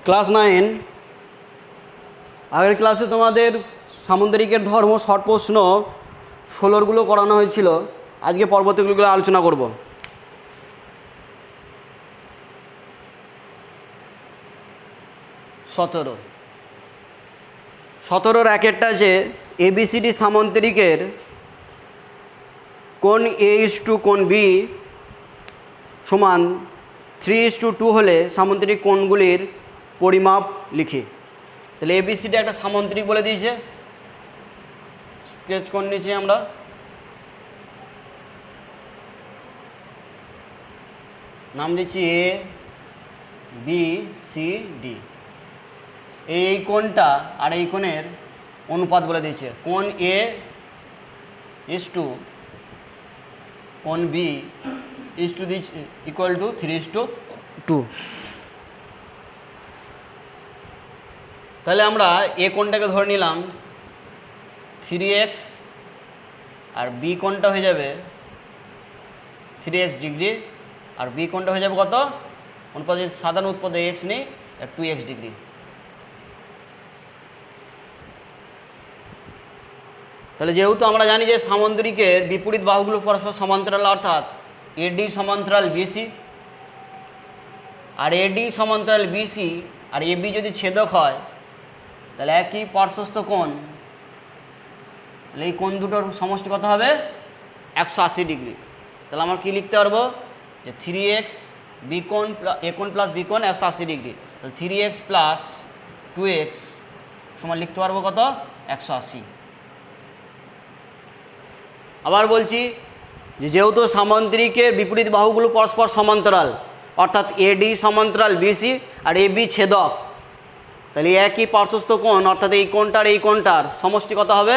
Class 9 আগের ক্লাসে তোমাদের সামুদ্রিকের ধর্ম শর্ট প্রশ্ন 16গুলো করানো হয়েছিল। আজকে পরবর্তীগুলো আলোচনা করব। সতেরোর একেরটা যে এবিসিডি সামুদ্রিকের কোণ A:2 কোণ B সমান 3:2 হলে সামুদ্রিক কোণগুলির পরিমাপ লিখি। তাহলে এবিসিডি একটা সামুদ্রিক বলে দিয়েছে, স্কেচ কোণ নিচ্ছি আমরা। নাম দিচ্ছি A B C D। এই কোণটা আর এই কোণের অনুপাত বলে দিয়েছে। কোণ A:2 কোণ B ইকুয়াল টু 3:2। তাহলে আমরা এ কোণটাকে ধরে নিলাম 3x আর বি কোণটা হয়ে যাবে 3x ডিগ্রি, আর বি কোণটা হয়ে যাবে কত? অনুপাতে সাধারণ উৎপাদে x নেই, 2x ডিগ্রি। তাহলে যেহেতু আমরা জানি যে সামুদ্রিকের বিপরীত বাহুগুলো পরস্পর সমান্তরাল, অর্থাৎ AD সমান্তরাল BC, আর AD সমান্তরাল BC আর AB যদি ছেদক হয় তাহলে একই পার্শ্বস্থ কোণ, তাহলে এই কোণ দুটোর সমষ্টি কত হবে? 180 ডিগ্রি। তাহলে আমরা কি লিখতে পারবো যে 3x বি কোণ এ কোণ প্লাস বি কোণ 180 ডিগ্রি। তাহলে 3x প্লাস 2x সমান লিখতে পারবো কত? 180। আবার বলছি যে যেহেতু সামুদ্রিকের বিপরীত বাহুগুলো পরস্পর সমান্তরাল, অর্থাৎ AD সমান্তরাল BC আর AB ছেদক, তাহলে একই পার্শ্বস্থ কোণ, অর্থাৎ এই কোণটার এই কোণটার সমষ্টি কত হবে?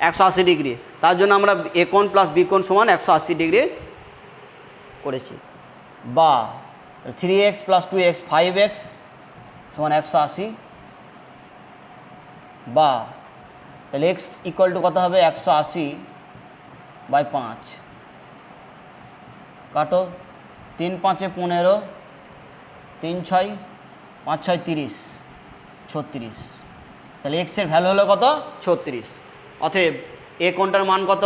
180 ডিগ্রি। তার জন্য আমরা এ কোণ প্লাস বি কোণ সমান 180 ডিগ্রি করেছি। বা 3x প্লাস 2x 5x সমান 180, বা তাহলে x ইকুয়াল টু কত হবে? 180/5। কাটো, 3 5 15, 3 6 5 6 30, 36। তাহলে x এর ভ্যালু হলো কত? 36। অতএব এ কোণটার মান কত?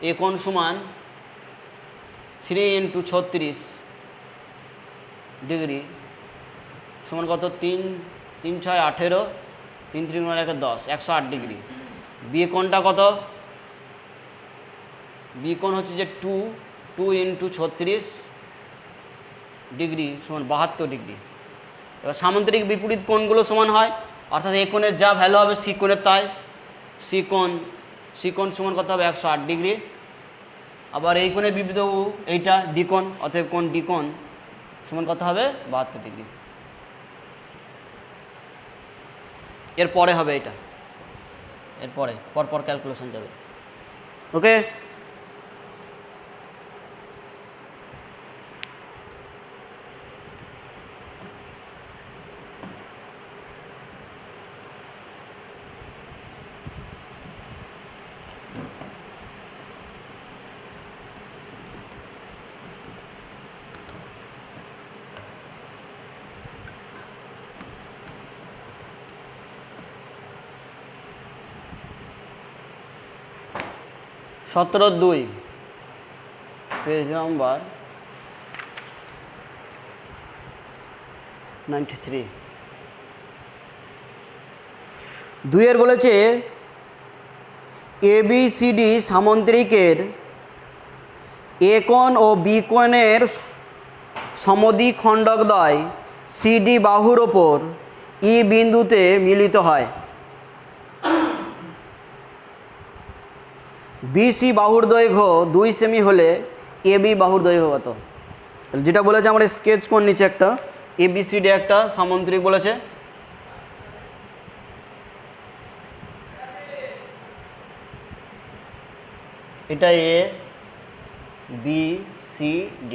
এ কোণ সমান 3 × 36 ডিগ্রি সমান কত? 3 3 6 18, 3 3 10, 108 ডিগ্রি। বি কোণটা কত? বি কোণ হচ্ছে যে 2 × 36 ডিগ্রি সমান 72 ডিগ্রি। এবার সামুদ্রিক বিপরীত কোণগুলো সমান হয়, অর্থাৎ এই কোণের যা ভ্যালু হবে সি কোণের তাই। সি কোণ সমান কত হবে? 108 ডিগ্রি। আবার এই কোণের বিপরীত এইটা ডি কোণ, অতএব কোণ ডি কোণ সমান কত হবে? 72 ডিগ্রি। এরপরে হবে এটা, এরপরে পরপর ক্যালকুলেশন যাবে। ওকে, সতেরো 2 পেজ নাম্বার 93। 2 বলেছে ABCD সামুদ্রিকের এ কোণ ও বি কোণের সমদ্বিখণ্ডকদ্বয় CD বাহুর ওপর E বিন্দুতে মিলিত হয়। BC বাহুর দৈর্ঘ্য 2 সেমি হলে AB বাহুর দৈর্ঘ্য কত? তাহলে যেটা বলেছে আমরা স্কেচ কোণ নিচে একটা ABCD একটা সামুদ্রিক বলেছে। এটা A B C D।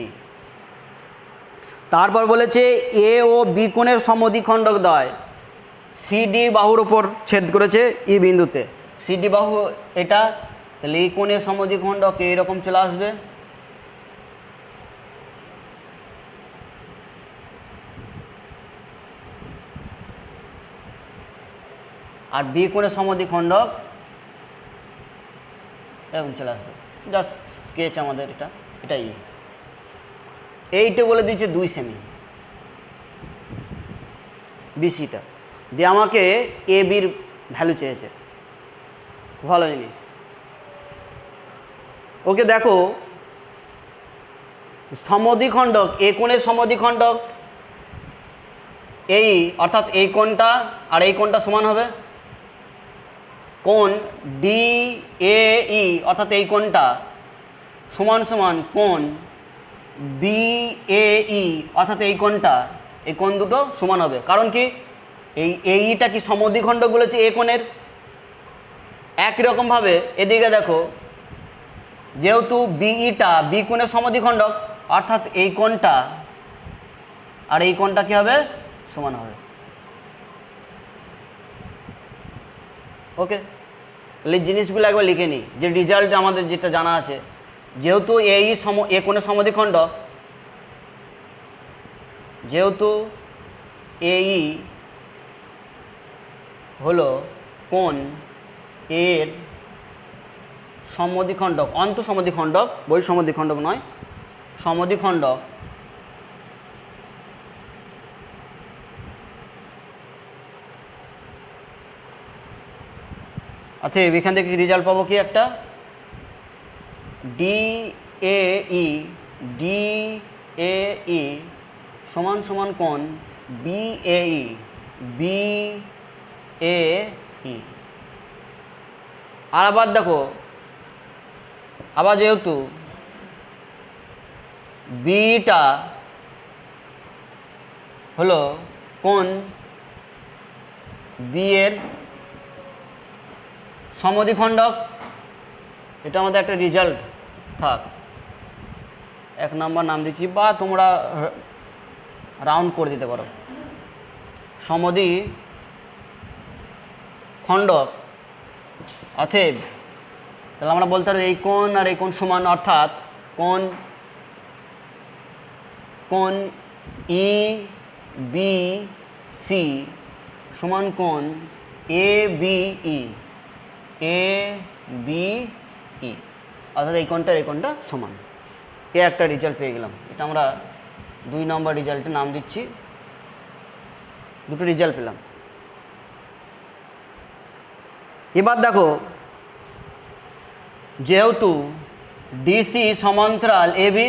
তারপর বলেছে A ও B কোণের সমদ্বিখণ্ডকদ্বয় CD বাহুর ওপর ছেদ করেছে E বিন্দুতে। CD বাহু এটা, তাহলে এই কোণের সমদ্বিখণ্ডক এইরকম চলে আসবে। আর বি কোণের সমদ্বিখণ্ডক এরকম চলে আসবে। জাস্ট স্কেচ আমাদের এটাই এইটা বলে দিয়েছে 2 সেমি বিসিটা দিয়ে আমাকে এ বির ভ্যালু চেয়েছে। ভালো জিনিস। ওকে দেখো সমদ্বিখণ্ডক এ কোণের সমদ্বিখণ্ডক এই অর্থাৎ এই কোণটা আর এই কোণটা সমান হবে কোণ ডি এ ই অর্থাৎ এই কোণটা সমান সমান কোণ বি এ ই অর্থাৎ এই কোণটা এই কোণ দুটো সমান হবে। কারণ কি এই এইটা কি সমদ্বিখণ্ডক বলেছে এ কোণের। একই রকমভাবে এদিকে দেখো যেহেতু বিইটা বি কোণের সমদ্বিখণ্ডক অর্থাৎ এই কোণটা আর এই কোণটা কি হবে সমান হবে। ওকে তাহলে এই জিনিসগুলো একবার লিখে নিই যে রেজাল্ট আমাদের যেটা জানা আছে যেহেতু এই এ কোণের সমদ্বিখণ্ডক যেহেতু এই হলো কোণ এর সমদ্বিখণ্ডক অন্তঃসমদ্বিখণ্ডক বই সমদ্বিখণ্ডক নয় সমদ্বিখণ্ডক আচ্ছা এখান থেকে রেজাল্ট পাবো কি একটা ডি এ ই সমান সমান কোণ বি এ ই। আর আবার দেখো আবার যেহেতু বিটা হলো কোণ বি এর সমদ্বিখণ্ডক এটা আমাদের একটা রেজাল্ট থাক 1 নম্বর নাম দিচ্ছি বা তোমরা রাউন্ড করে দিতে পারো। সমদ্বিখণ্ডক অতএব তাহলে আমরা বলতে পারবো এই কোণ আর এই কোণ সমান অর্থাৎ কোণ ই বি সি সমান কোণ এ বি ই অর্থাৎ এই কোণটা এই কোণটা সমান। এ একটা রেজাল্ট পেয়ে গেলাম। এটা আমরা 2 নম্বর রেজাল্টের নাম দিচ্ছি। দুটো রেজাল্ট পেলাম। এবার দেখো যেহেতু ডিসি সমান্তরাল এ বি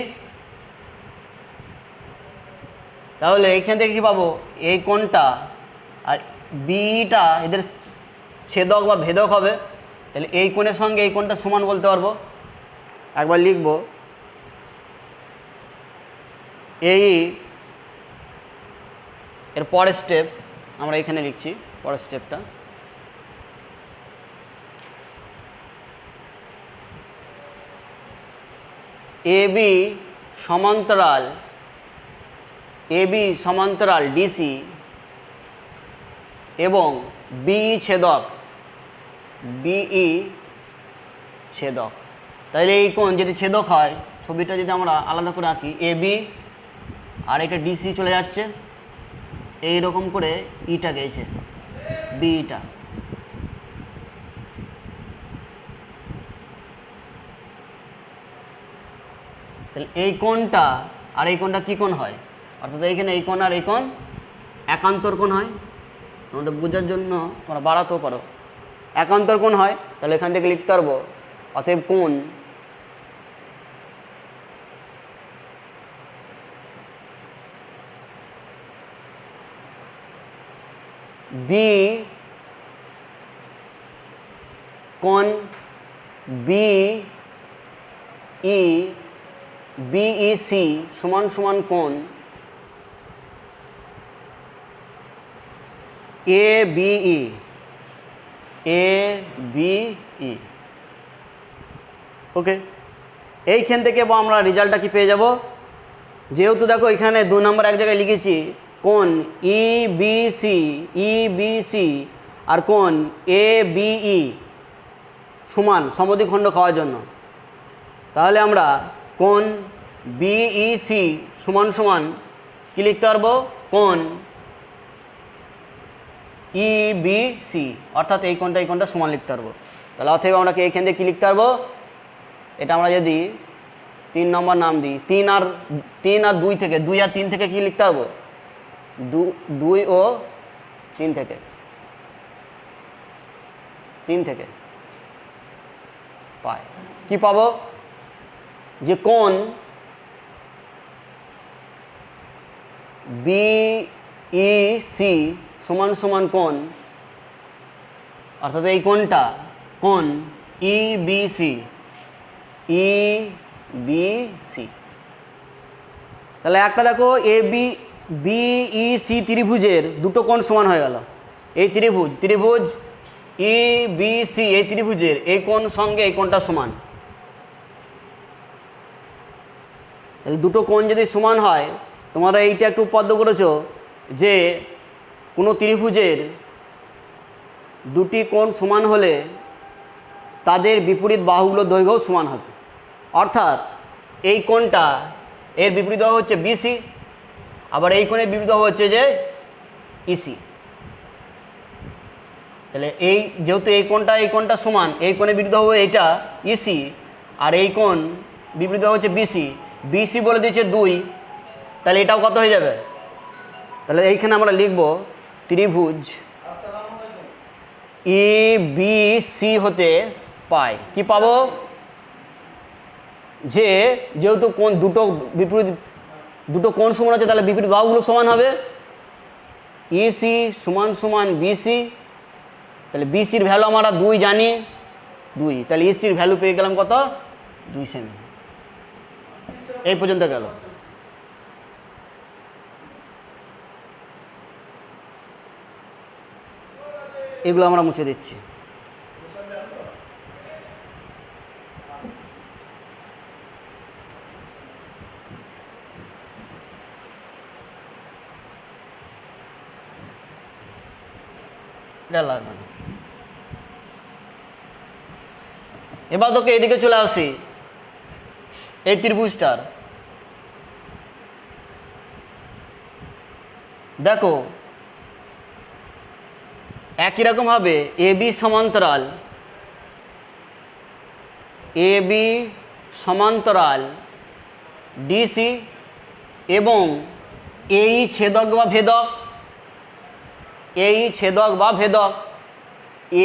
তাহলে এইখান থেকে কী পাবো এই কোণটা আর বিটা এদের ছেদক বা ভেদক হবে। তাহলে এই কোণের সঙ্গে এই কোণটা সমান বলতে পারবো। একবার লিখব এই এর পরের স্টেপ আমরা এখানে লিখছি পরের স্টেপটা এ বি সমান্তরাল ডিসি এবং বিই ছেদক তাহলে এই কোণ যদি ছেদক হয় ছবিটা যদি আমরা আলাদা করে আঁকি এ বি আর এটা ডিসি চলে যাচ্ছে এই রকম করে ইটা গেছে বিটা তাহলে এই কোণটা আর এই কোণটা কী কোণ হয় অর্থাৎ এইখানে এই কোণ আর এই কোণ একান্তর কোণ হয়। তোমাদের বোঝার জন্য তোমরা বাড়াতেও পারো একান্তর কোণ হয়। তাহলে এখান থেকে লিখতে পারবো অতএব কোণ বিইসি সমান সমান কোণ এ বিই ওকে এইখান থেকে আমরা রেজাল্টটা কি পেয়ে যাব যেহেতু দেখো এখানে 2 নম্বর এক জায়গায় লিখেছি কোণ ইবিসি আর কোণ এ বিই সমান সমদ্বিখণ্ডক হওয়ার জন্য তাহলে আমরা কোণ বিইসি সমান সমান কি লিখতে পারবো কোণ ই বি সি, অর্থাৎ এই কোণটা সমান লিখতে পারবো। তাহলে অতএব আমরা এইখান থেকে কী লিখতে পারবো, এটা আমরা যদি 3 নম্বর নাম দিই, 3 আর 2 থেকে, 2 আর 3 থেকে কী লিখতে পারবো, 2 ও 3 থেকে, 3 থেকে পাই কি পাবো, যে কোণ বিইসি সমান সমান কোণ, অর্থাৎ এই কোণটা কোণ ইবিসি, ইবিসি। তাহলে একটা দেখো বিইসি ত্রিভুজের দুটো কোণ সমান হয়ে গেল। এই ত্রিভুজ ইবিসি, এই ত্রিভুজের এই কোণ সঙ্গে এই কোণটা সমান। তাহলে দুটো কোণ যদি সমান হয়, তোমরা এইটা একটু উপপাদ্য করেছো যে কোনো ত্রিভুজের দুটি কোণ সমান হলে তাদের বিপরীত বাহুগুলোর দৈর্ঘ্য সমান হবে। অর্থাৎ এই কোণটা এর বিপরীত বাহু হচ্ছে বিসি, আবার এই কোণের বিপরীত বাহু হচ্ছে যে ইসি। তাহলে এই যেহেতু এই কোণটা সমান, এই কোণের বিপরীত বাহু এইটা ইসি, আর এই কোণ বিপরীত বাহু হচ্ছে বিসি, বিসি বলে দিয়েছে 2, তাহলে এটাও কত হয়ে যাবে, তাহলে এইখানে আমরা লিখব ত্রিভুজ ইবিসি হতে পাই কি পাবো, যে যেহেতু কোণ দুটো কোণ সমান আছে, তাহলে বিপরীত বাহুগুলো সমান হবে। ইসি সমান সমান বিসি, তাহলে বিসির ভ্যালু আমরা 2 জানি, 2, তাহলে ইসির ভ্যালু পেয়ে গেলাম কত, 2 সেমি। এই পর্যন্ত গেল। এগুলো আমরা মুছে দিচ্ছি। এটা লাগবে না। এবার তোকে এদিকে চলে আসি, এই ত্রিভুজটার দেখো একই রকম ভাবে এবি সমান্তরাল ডিসি এবং এই ছেদক বা ভেদক,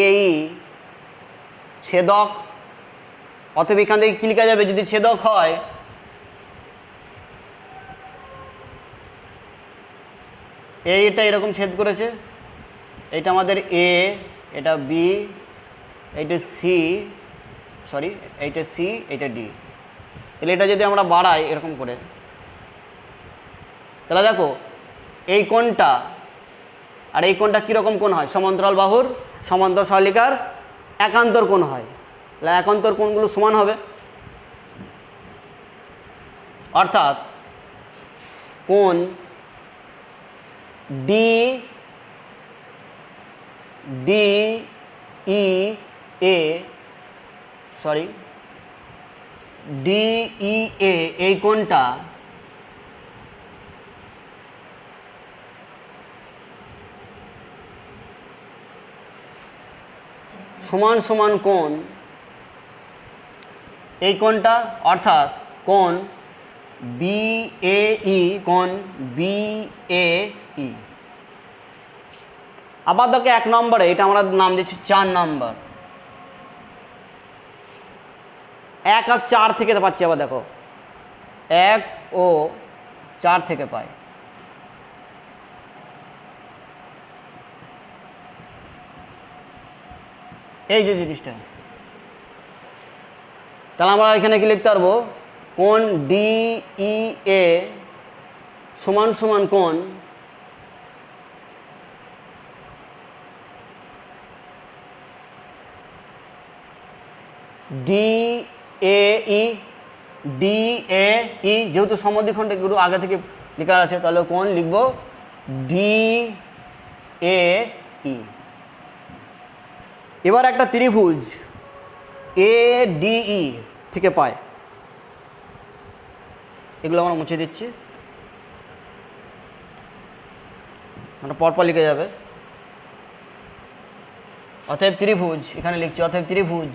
এই ছেদক, অতএব এখান থেকে কী লেখা যাবে, যদি ছেদক হয় এইটা এরকম ছেদ করেছে, এটা আমাদের এ, এটা বি, এইটা সি, এইটা সি, এইটা ডি। তাহলে এটা যদি আমরা বাড়াই এরকম করে, তাহলে দেখো এই কোণটা আর এই কোণটা কীরকম কোণ হয়, সমান্তরাল বাহুর সমান্তর সরলিকার একান্তর কোণ হয়। তাহলে একান্তর কোণগুলো সমান হবে, অর্থাৎ কোণ DEA এই কোণটা সমান সমান কোণ এই কোণটা, অর্থাৎ কোণ BAE। আবার দেখো 1 নম্বরে, এটা আমরা নাম দিচ্ছি 4 নম্বর, 1 আর 4 থেকে পাচ্ছি। আবার দেখো 1 ও 4 থেকে পাই। এই যে জিনিসটা, তাহলে আমরা এখানে কি লিখতে পারবো, কোণ DEA সমান সমান কোণ DAE, যেহেতু সমদ্বিখণ্ড এগুলো আগে থেকে লেখা আছে, তাহলে কোণ লিখব DAE। এবার একটা ত্রিভুজ ADE থেকে পায়, এগুলো আমরা মুছে দিচ্ছি, আমরা পরপর লিখে যাবে। অতএব ত্রিভুজ, এখানে লিখছি অতএব ত্রিভুজ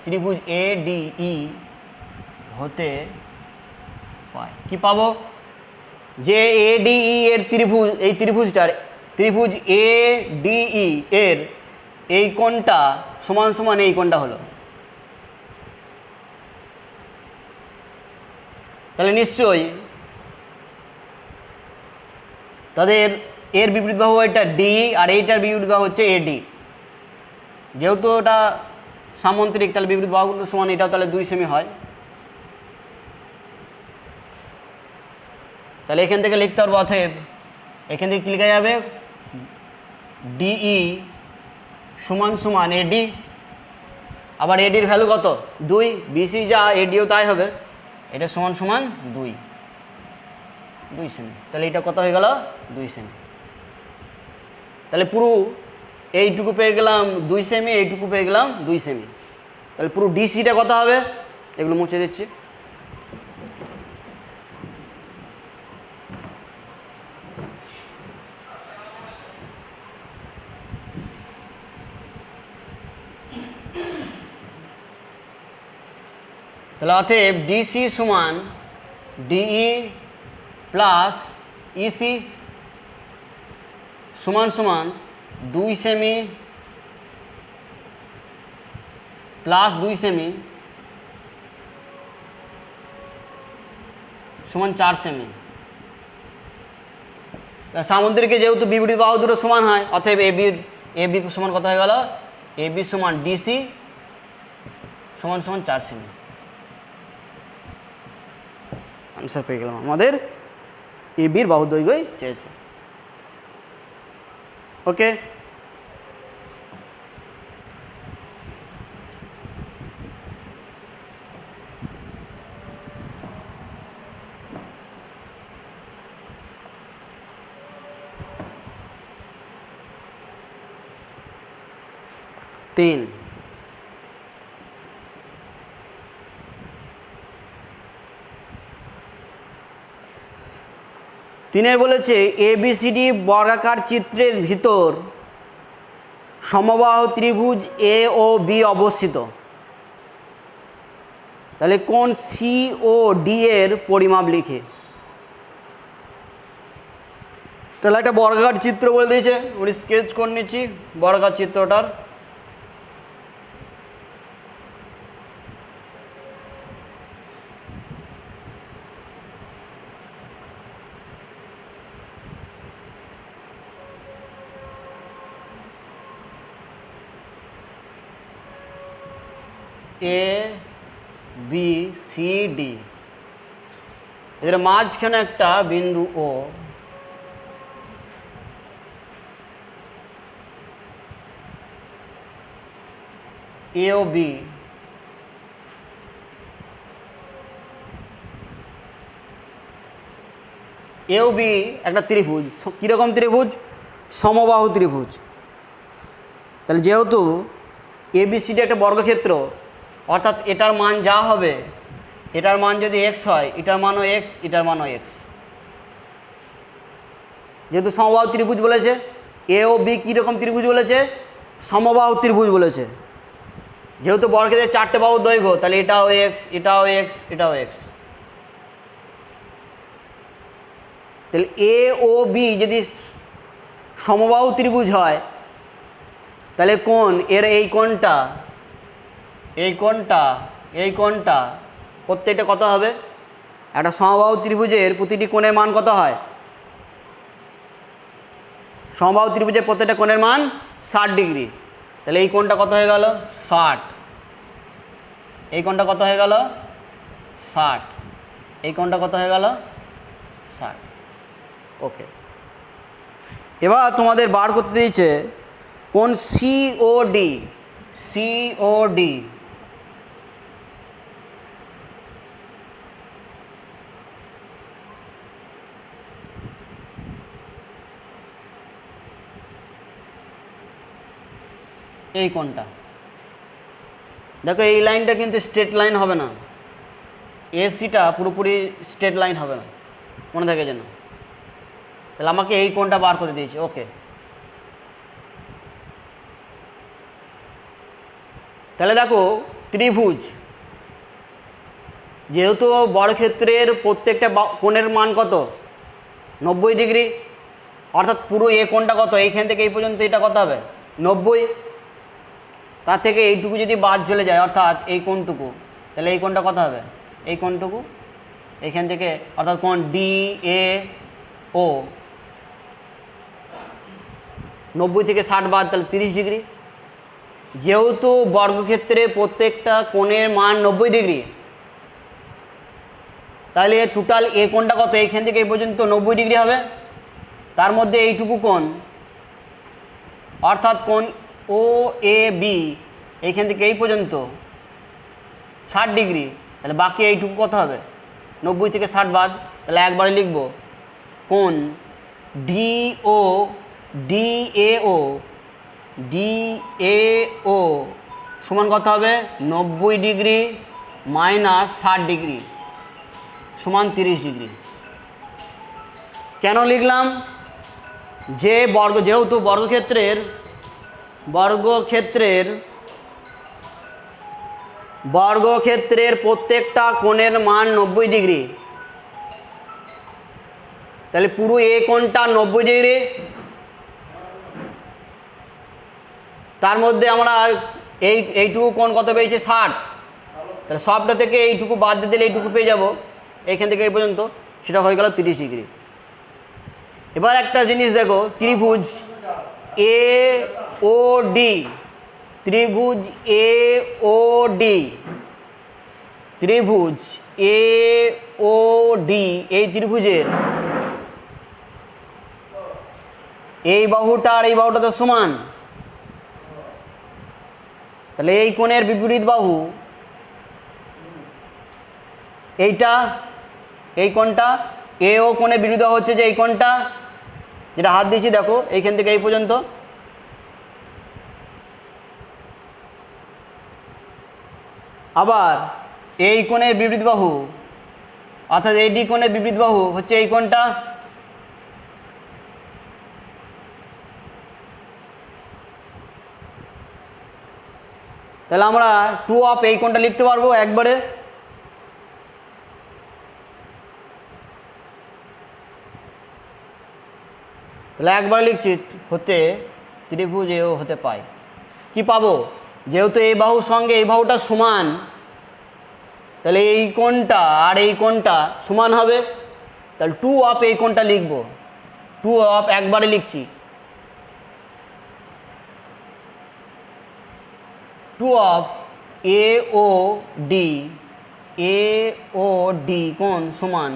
ত্রিভুজ ADE হতে পায়। কি পাবো? যে ADE এর ত্রিভুজ, এই ত্রিভুজটার ত্রিভুজ ADE এর এই কোণটা সমান সমান এই কোণটা হলো। তাহলে নিশ্চয়ই তাদের এর বিপরীত বাহু এটা DE আর এইটার বিপরীত বাহু হচ্ছে AD। যেহেতু ওটা সামান্তরিক তাহলে বিপরীত বাহুগুলো সমান, এটাও তাহলে 2 সেমি হয়। তাহলে এখান থেকে লিখতে পারবো অতএব এখান থেকে কি লেখা যাবে? DE সমান সমান AD। আবার AD এর ভ্যালু কত? 2। BC যা ADও তাই হবে। এটা সমান সমান 2 সেমি। তাহলে এটা কত হয়ে গেল? 2 সেমি। তাহলে পুরো এইটুকু পেয়ে গেলাম 2 সেমি, এইটুকু পেয়ে গেলাম 2 সেমি। তাহলে পুরো ডিসিটা কত হবে? এগুলো মুছে দিচ্ছি। তাহলে অতএব ডিসি সমান DE প্লাস EC সমান সমান 2 সেমি প্লাস 2 সেমি সমান 4 সেমি। সামুদ্রিকে যেহেতু বিপরীত বাহু দুটো সমান হয়, অতএব AB সমান কত হয়ে গেল? AB সমান DC সমান সমান 4 সেমি। আনসার পেয়ে গেলাম। আমাদের ABর বাহু দৈর্ঘ্যই চেয়েছে। ওকে, তিন তিনে বলেছে ABCD বর্গাকার চিত্রের ভিতর সমবাহু ত্রিভুজ A ও B অবস্থিত। তাহলে কোণ COD এর পরিমাপ লিখে। তাহলে একটা বর্গাকার চিত্র বলে দিয়েছে, উনি স্কেচ করে নিচ্ছি বর্গাকার চিত্রটার। ABCD এদের মাঝখানে একটা বিন্দু O, AOB একটা ত্রিভুজ। কীরকম ত্রিভুজ? সমবাহু ত্রিভুজ। তাহলে যেহেতু ABCD একটা বর্গক্ষেত্র, অর্থাৎ এটার মান যা হবে, এটার মান যদি x হয়, এটার মানও x, এটার মানও x। যেহেতু সমবাহু ত্রিভুজ বলেছে, AOB কীরকম ত্রিভুজ বলেছে? সমবাহু ত্রিভুজ বলেছে। যেহেতু বর্গক্ষেত্রের 4টে বাহুর দৈর্ঘ্য, তাহলে এটাও x, এটাও x, এটাও x। তাহলে AOB যদি সমবাহু ত্রিভুজ হয়, তাহলে কোণ এর এই কোণটা প্রত্যেকটা কত হবে? একটা সমবাহু ত্রিভুজের প্রতিটি কোণের মান কত হয়? সমবাহু ত্রিভুজের প্রত্যেকটা কোণের মান 60 ডিগ্রি। তাহলে এই কোণটা কত হয়ে গেল? 60। এই কোণটা কত হয়ে গেল? 60। এই কোণটা কত হয়ে গেল? 60। ওকে, এবার তোমাদের বার করতে দিয়েছে কোণ COD। এই কোণটা দেখো, এই লাইনটা কিন্তু স্ট্রেট লাইন হবে না, ACটা পুরোপুরি স্ট্রেট লাইন হবে না, মনে থাকে যেন। তাহলে আমাকে এই কোণটা বার করে দিয়েছে। ওকে, তাহলে দেখো ত্রিভুজ, যেহেতু বর্গক্ষেত্রের প্রত্যেকটা কোণের মান কত 90 ডিগ্রি, অর্থাৎ পুরো এ কোণটা কত, এইখান থেকে এই পর্যন্ত এটা কত হবে 90, তার থেকে এইটুকু যদি বাদ চলে যায় অর্থাৎ এই কোণটুকু, তাহলে এই কোণটা কত হবে, এই কোণটুকু এইখান থেকে, অর্থাৎ কোণ ডি এ ও 90 থেকে 60 বাদ, তাহলে 30 ডিগ্রি। যেহেতু বর্গক্ষেত্রে প্রত্যেকটা কোণের মান 90 ডিগ্রি, তাহলে টোটাল এ কোণটা কত, এইখান থেকে এই পর্যন্ত 90 ডিগ্রি হবে। তার মধ্যে এইটুকু কোণ অর্থাৎ কোণ ও এ বি এইখান থেকে এই পর্যন্ত 60 ডিগ্রি, তাহলে বাকি এইটুকু কত হবে 90 থেকে 60 বাদ, তাহলে একবারে লিখব কোণ D O D A O D A O সমান কত হবে 90 ডিগ্রি মাইনাস 60 ডিগ্রি সমান 30 ডিগ্রি। কেন লিখলাম, যে যেহেতু বর্গক্ষেত্রের প্রত্যেকটা কোণের মান 90 ডিগ্রি, তাহলে পুরো এ কোণটা 90 ডিগ্রি, তার মধ্যে আমরা এইটুকু কোণ কত পেয়েছি 60, তাহলে সবটা থেকে এইটুকু বাদ দিয়ে দিলে এইটুকু পেয়ে যাব এইখান থেকে এই পর্যন্ত, সেটা হয়ে গেল 30 ডিগ্রি। এবার একটা জিনিস দেখো, ত্রিভুজ এ ও ডি, ত্রিভুজ এ ও ডি, ত্রিভুজ এ ও ডি, এই ত্রিভুজের এই বাহুটা আর এই বাহুটা তো সমান, তাহলে এই কোণের বিপরীত বাহু এইটা, এই কোণটা এ ও কোণের বিপরীত বাহু হচ্ছে যে এই কোণটা, যেটা হাত দিয়েছি দেখো এইখান থেকে এই পর্যন্ত, আবার এই কোণের বিপরীত বাহু অর্থাৎ এই ডি কোণের বিপরীত বাহু হচ্ছে এই কোণটা, তাহলে আমরা 2 অফ এই কোণটা লিখতে পারবো একবারে, তাহলে একবারে লিখছি হতে ত্রিভুজ এও হতে পাই। কি পাবো, যেহেতু এই বাহুর সঙ্গে এই বাহুটা সমান, তাহলে এই কোণটা আর এই কোণটা সমান হবে, তাহলে 2 অফ এই কোণটা লিখব, 2 অফ একবারে লিখছি, 2 অফ এ ও ডি কোণ সমান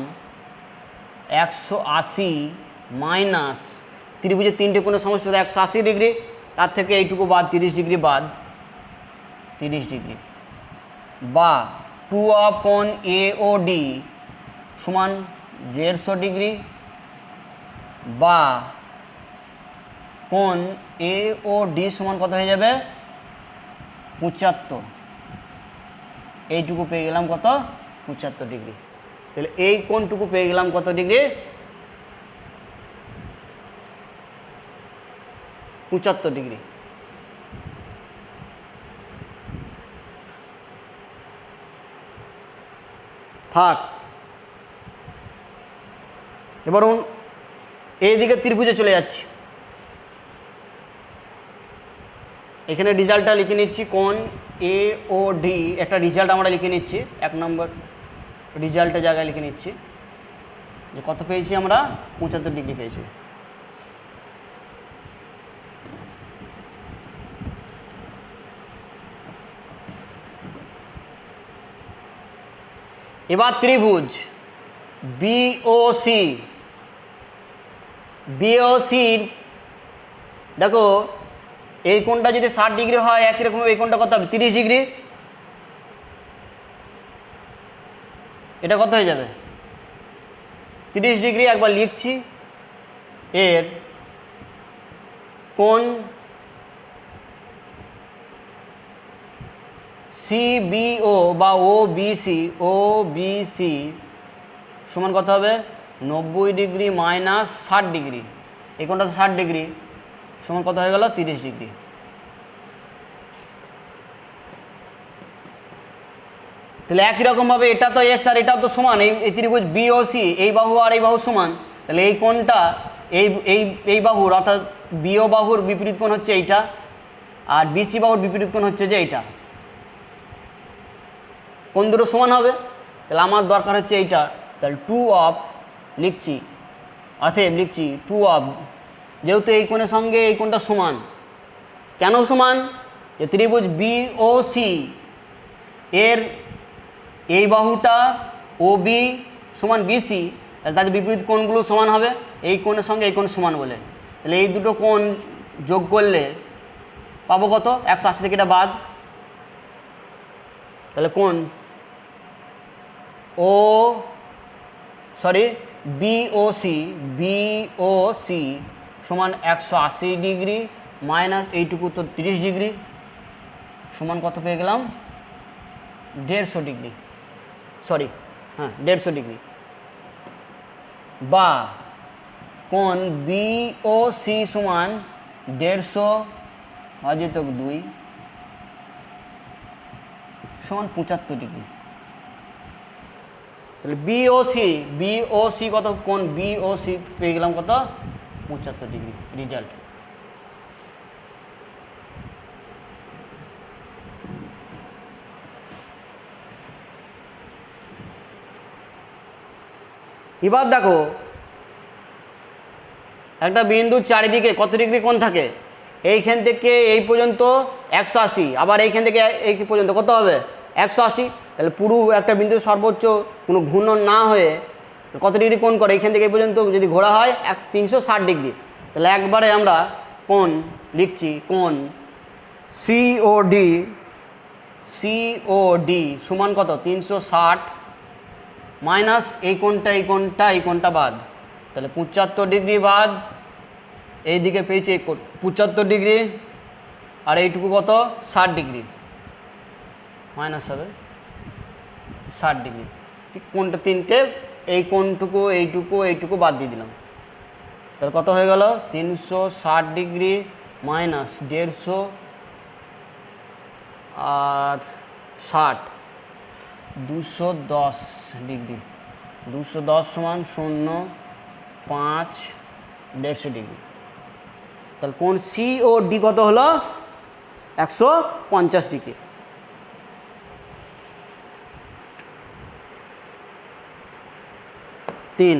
180 মাইনাস ত্রিভুজের তিনটে কোণের সমষ্টি 180 ডিগ্রি, তার থেকে এইটুকু বাদ 30 ডিগ্রি বাদ 30 ডিগ্রি, বা 2 অফ কোণ এ ও ডি সমান 150 ডিগ্রি, বা কোণ এ ও ডি সমান কত হয়ে যাবে 75, এইটুকু পেয়ে গেলাম কত 75 ডিগ্রি। তাহলে এই কোণটুকু পেয়ে গেলাম কত ডিগ্রি 75 ডিগ্রি। থাক, এবার এইদিকে ত্রিভুজে চলে যাচ্ছি, এখানে রেজাল্টটা লিখে নিচ্ছি, কোণ এ ও ডি একটা রেজাল্ট আমরা লিখে নিচ্ছি, 1 নম্বর রেজাল্টের জায়গায় লিখে নিচ্ছি যে কত পেয়েছি আমরা 75 ডিগ্রি পেয়েছি। এবার ত্রিভুজ বিওসি, বিওসির দেখো এই কোণটা যদি 60 ডিগ্রি হয়, একই রকম এই কোণটা কত হবে 30 ডিগ্রি, এটা কত হয়ে যাবে 30 ডিগ্রি। একবার লিখছি, এর কোণ সিবিও বা ওবিসি সমান কত হবে 90 ডিগ্রি মাইনাস 60 ডিগ্রি, এই কোণটা তো 60 ডিগ্রি সমান কত হয়ে গেল 30 ডিগ্রি। তাহলে একই রকমভাবে এটা তো এক্স আর এটাও তো সমান, এই ত্রিভুজ বি ও সি, এই বাহু আর এই বাহু সমান, তাহলে এই কোণটা এই এই এই বাহুর অর্থাৎ বিও বাহুর বিপরীত কোণ হচ্ছে এইটা, আর বিসি বাহুর বিপরীত কোণ হচ্ছে যে এইটা, কোণ দুটো সমান হবে। তাহলে আমার দরকার হচ্ছে এইটা, তাহলে 2 অফ লিখছি, অতএব লিখছি 2 অফ, যেহেতু এই কোণের সঙ্গে এই কোণটা সমান, কেন সমান, যে ত্রিভুজ বি ও সি এর এই বাহুটা ও বি সমান বিসি, তাহলে তাদের বিপরীত কোণগুলো সমান হবে, এই কোণের সঙ্গে এই কোণ সমান বলে, তাহলে এই দুটো কোণ যোগ করলে পাবো কত, 180 থেকে এটা বাদ, তাহলে কোণ ও সরি বিওসি সমান 180 ডিগ্রি মাইনাস এইটুকু তো 30 ডিগ্রি সমান কত পেয়ে গেলাম, 150 ডিগ্রি, সরি হ্যাঁ 150 ডিগ্রি, বা কোণ বিওসি সমান 150 ভাজিত 2 সমান 75 ডিগ্রি। তাহলে বিওসি কত, কোণ বিওসি পেয়ে গেলাম কত, 75 ডিগ্রি রেজাল্ট। এবার দেখো একটা বিন্দুর চারিদিকে কত ডিগ্রি কোণ থাকে, এইখান থেকে এই পর্যন্ত 180, আবার এইখান থেকে এই পর্যন্ত কত হবে 180, তাহলে পুরো একটা বিন্দুর সর্বোচ্চ কোনো ঘূর্ণন না হয়ে কত ডিগ্রি কোণ করে, এইখান থেকে এই পর্যন্ত যদি ঘোরা হয় 360 ডিগ্রি। তাহলে একবারে আমরা কোণ লিখছি, কোণ সিওডি সমান কত 360 মাইনাস এই কোণটা বাদ, তাহলে 75 ডিগ্রি বাদ, এইদিকে পেয়েছি 75 ডিগ্রি, আর এইটুকু কত 60 ডিগ্রি মাইনাস হবে 60 ডিগ্রি, ঠিক কোণটা তিনটে, এই কোণটুকু এইটুকু বাদ দিয়ে দিলাম, তাহলে কত হয়ে গেল 360 ডিগ্রি মাইনাস 150 আর 60 210 ডিগ্রি, 210 সমান 0 5 150 ডিগ্রি, তাহলে কোণ সিওডি কত হলো 150 ডিগ্রি। তিন,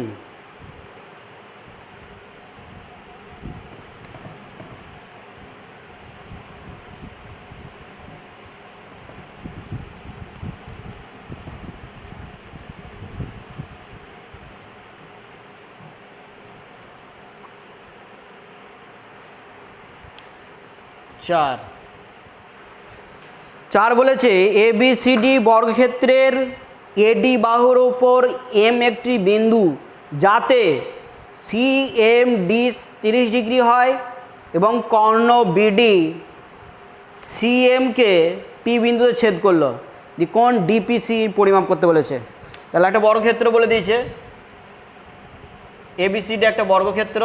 চার বলেছে এবিসিডি বর্গক্ষেত্রের এডি বাহুর ওপর এম একটি বিন্দু যাতে সিএমডি 30 ডিগ্রি হয় এবং কর্ণ বিডি সিএমকে পি বিন্দুতে ছেদ করলো, দি কোণ ডিপিসি পরিমাপ করতে বলেছে। তাহলে একটা বর্গক্ষেত্র বলে দিয়েছে, এবিসিডি একটা বর্গক্ষেত্র,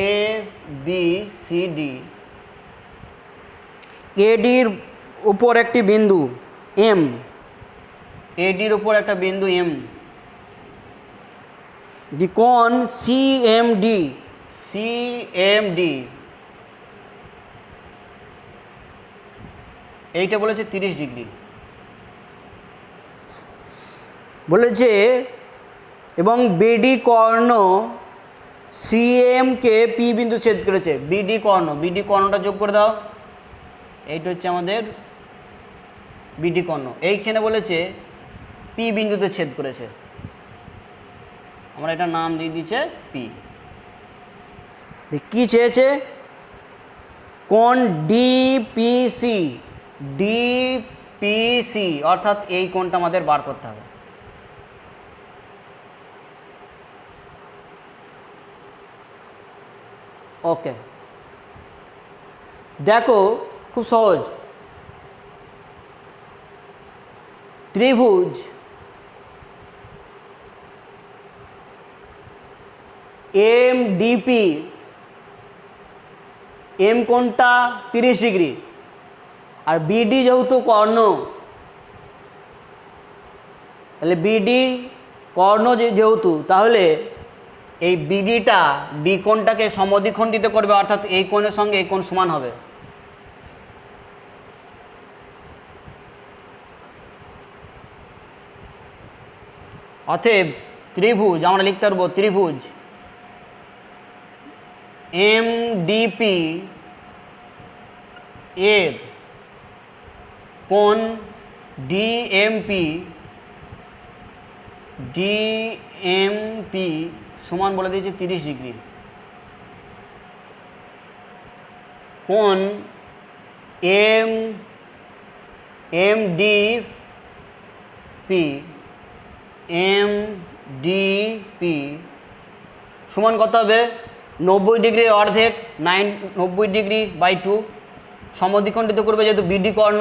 এ বি সি ডি, এডির উপর একটি বিন্দু এম, এডির উপর একটা বিন্দু এম, দি কোণ সিএমডি এইটা বলেছে 30 ডিগ্রি বলেছে, এবং বিডি কর্ণ সিএমকে পি বিন্দু ছেদ করেছে। বিডি কর্ণটা যোগ করে দাও, এইটা হচ্ছে আমাদের বিডি কর্ণ, এইখানে বলেছে পি বিন্দুতে ছেদ করেছে, আমরা এটা নাম দিয়ে দিচ্ছে পি। কি চেয়েছে, কোণ ডিপিসি অর্থাৎ এই কোণটা আমাদের বার করতে হবে। ওকে, দেখো খুব সহজ, ত্রিভুজ এমডিপি এম কোণটা 30 ডিগ্রি, আর বিডি যেহেতু কর্ণ, তাহলে বিডি কর্ণ যেহেতু, তাহলে এই বিডিটা ডি কোণটাকে সমদ্বিখণ্ডিত করবে, অর্থাৎ এই কোণের সঙ্গে এই কোণ সমান হবে। অতএব ত্রিভুজ আমরা লিখতে পারবো ত্রিভুজ এমডিপি এর কোণ ডিএমপি সমান বলে দিয়েছে 30 ডিগ্রি। কোণ এমডিপি সমান কত হবে? 90 ডিগ্রি অর্ধেক 90 ডিগ্রি বাই 2, সমদ্বিখণ্ডিত করবে যেহেতু বিডি কর্ণ,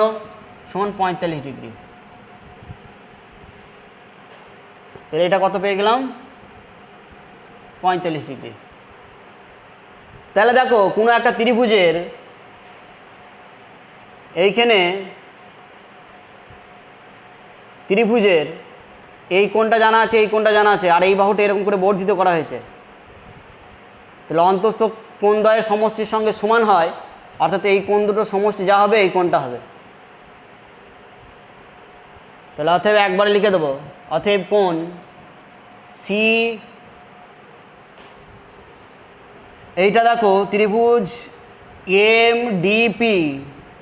সমান 45 ডিগ্রি। তাহলে এটা কত পেয়ে গেলাম? 45 ডিগ্রি। তাহলে দেখো কোনো একটা ত্রিভুজের এইখানে ত্রিভুজের এই কোণটা জানা আছে, এই কোণটা জানা আছে, আর এই বাহুটা এরকম করে বর্ধিত করা হয়েছে। তাহলে অন্তস্থ কোণদ্বয়ের সমষ্টির সঙ্গে সমান হয়, অর্থাৎ এই কোণ দুটোর সমষ্টি যা হবে এই কোণটা হবে। তাহলে অতএব একবারে লিখে দেবো, অতএব কোণ সি, এইটা দেখো ত্রিভুজ এমডিপি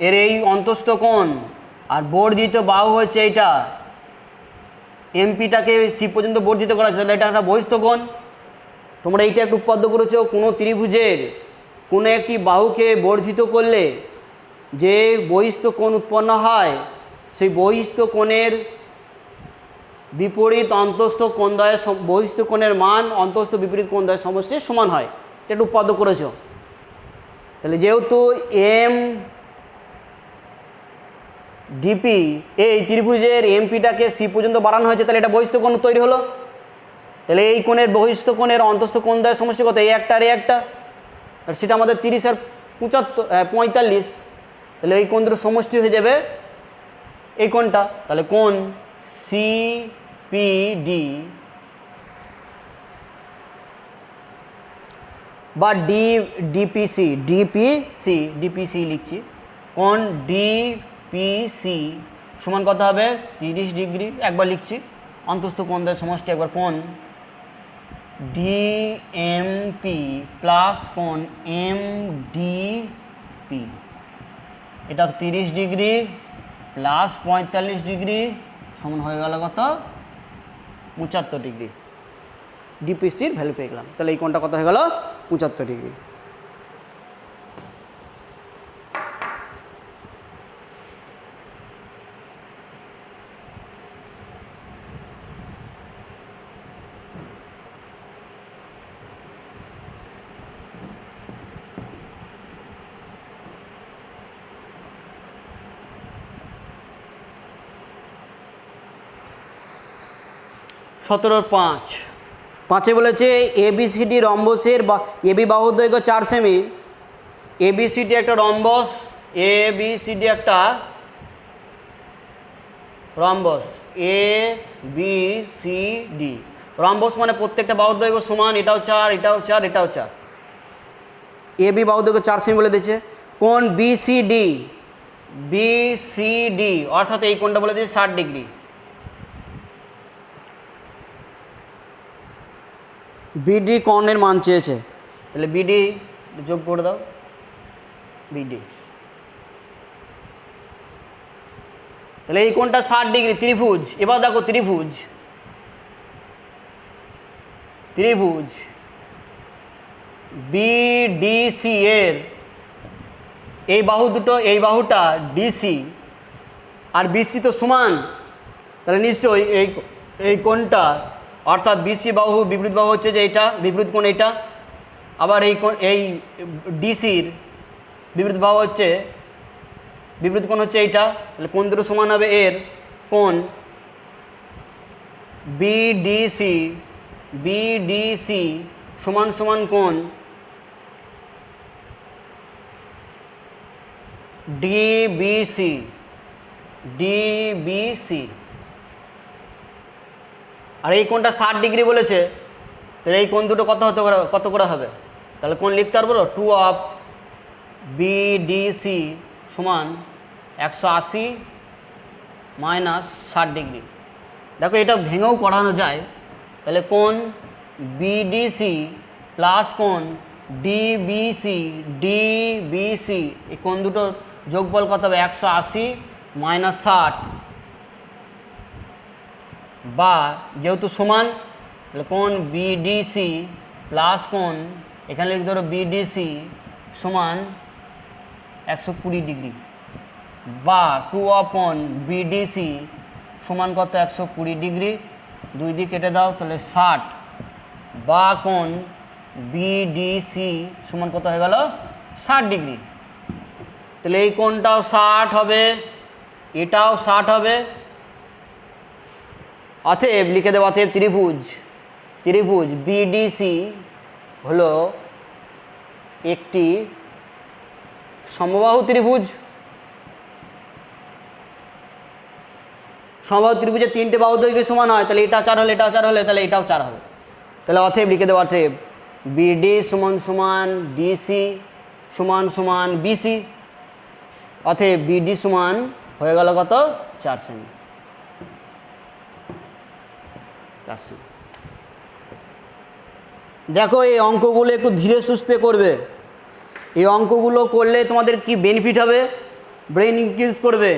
এর এই অন্তস্থ কোণ, আর বর্ধিত বাহু হচ্ছে এইটা, এমপিটাকে সি পর্যন্ত বর্ধিত করা হয়েছে, তাহলে এটা একটা বহিস্থ কোণ। তোমরা এইটা একটু উপপাদ্য করেছো, কোনো ত্রিভুজের কোনো একটি বাহুকে বর্ধিত করলে যে বহিস্থ কোণ উৎপন্ন হয়, সেই বহিস্থ কোণের বিপরীত অন্তস্থ কোণদ্বয়ের বহিস্থ কোণের মান অন্তস্থ বিপরীত কোণদ্বয়ের সমষ্টির সমান হয়। এটা উপপাদ্য করেছো। তাহলে যেহেতু এম ডিপি এই ত্রিভুজের এমপিটাকে সি পর্যন্ত বাড়ানো হয়েছে, তাহলে এটা বহিস্থ কোণ তৈরি হলো। তাহলে এই কোণের বহিস্থ কোণের অন্তস্থ কোণদ্বয়ের সমষ্টি কত? এই একটা আর এই একটা, আর সেটা আমাদের 30 আর 45। তাহলে এই কোণ দুটো সমষ্টি হয়ে যাবে এই কোণটা। তাহলে কোণ সিপিডি বা ডিপিসি লিখছি, কোণ ডিপিসি সমান কত হবে? 30 ডিগ্রি। একবার লিখছি অন্তস্থ কোণদ্বয়ের সমষ্টি, একবার কোণ ডিএমপি প্লাস কোণ এমডিপি, এটা 30 ডিগ্রি প্লাস 45 ডিগ্রি সমান হয়ে গেল কত? 75 ডিগ্রি। ডিপিসির ভ্যালু পেয়ে গেলাম। তাহলে এই কোণটা কত হয়ে গেল? 75 ডিগ্রি। সতেরোর 5 বলেছে এবিসিডি রম্বসের বা এবি বাহুর দৈর্ঘ্য 4 সেমি। এবিসিডি একটা রম্বস, এবিসিডি একটা রম্বস, এবিসিডি রম্বস মানে প্রত্যেকটা বাহুর দৈর্ঘ্য সমান, এটাও 4, এটাও 4, এটাও 4। এবি বাহুর দৈর্ঘ্য 4 সেমি বলে দিয়েছে। কোণ বিসিডি অর্থাৎ এই কোণটা বলে দিয়েছে 60 ডিগ্রি। বিডি কোণের মান চেয়েছে, তাহলে বিডি যোগ করে দাও, বিডি। তাহলে এই কোণটা 60 ডিগ্রি ত্রিভুজ। এবার দেখো ত্রিভুজ বিডিসি এর এই বাহু দুটো, এই বাহুটা ডিসি আর বিসি তো সমান, তাহলে নিশ্চয়ই এই কোণটা অর্থাৎ বিসি বাহু বিপরীত বাহু হচ্ছে যে এইটা, বিপরীত কোণ এইটা, আবার এই ডিসির বিপরীত বাহু হচ্ছে, বিপরীত কোণ হচ্ছে এইটা। তাহলে কোণ দুটো সমান হবে, এর কোণ বিডিসি সমান সমান কোণ ডিবিসি, ডিবিসি। আর এই কোণটা 60 ডিগ্রি বলেছে, তাহলে এই কোণ দুটো কত করে হবে? তাহলে কোণ লিখতে পারবো 2 অফ বিডিসি সমান 180 মাইনাস 60 ডিগ্রি। দেখো এটা ভেঙেও করানো যায়, তাহলে কোণ বিডিসি প্লাস কোণ ডিবিসি, ডিবিসি এই কোণ দুটো যোগফল কত হবে? 180 মাইনাস 60, বা যেহেতু সমান তাহলে কোণ বিডিসি প্লাস কোণ এখানে লিখতে ধরো বিডিসি সমান 120 ডিগ্রি, বা 2 অফ কোণ বিডিসি সমান কত? 120 ডিগ্রি, 2 দিয়ে কেটে দাও তাহলে 60, বা কোণ বিডিসি সমান কত হয়ে গেল? 60 ডিগ্রি। তাহলে এই কোণটাও 60 হবে, এটাও 60 হবে। অতএব লিখে দেবো, অতএব ত্রিভুজ বিডিসি হলো একটি সমবাহু ত্রিভুজ। সমবাহু ত্রিভুজের 3টে বাহু দৈর্ঘ্য সমান হয়, তাহলে এটা 4 হলে এটাও 4 হলে তাহলে এটাও 4 হবে। তাহলে অতএব লিখে দেবো, অতএব বিডি সমান সমান ডিসি সমান সমান বিসি। অতএব বিডি সমান হয়ে গেল কত? 4 সেমি। 4 সেমি। দেখো এই অঙ্কগুলো একটু ধীরে সুস্থে করবে। এই অঙ্কগুলো করলে তোমাদের কি বেনিফিট হবে? ব্রেন ইনক্রিজ করবে,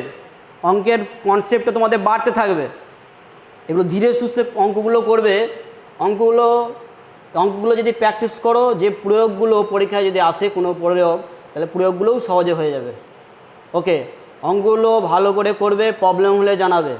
অঙ্কের কনসেপ্টটা তোমাদের বাড়তে থাকবে। এগুলো ধীরে সুস্থে অঙ্কগুলো করবে। অঙ্কগুলো যদি প্র্যাকটিস করো, যে প্রয়োগগুলো পরীক্ষায় যদি আসে কোনো প্রয়োগ, তাহলে প্রয়োগগুলোও সহজে হয়ে যাবে। ওকে, অঙ্কগুলো ভালো করে করবে, প্রবলেম হলে জানাবে।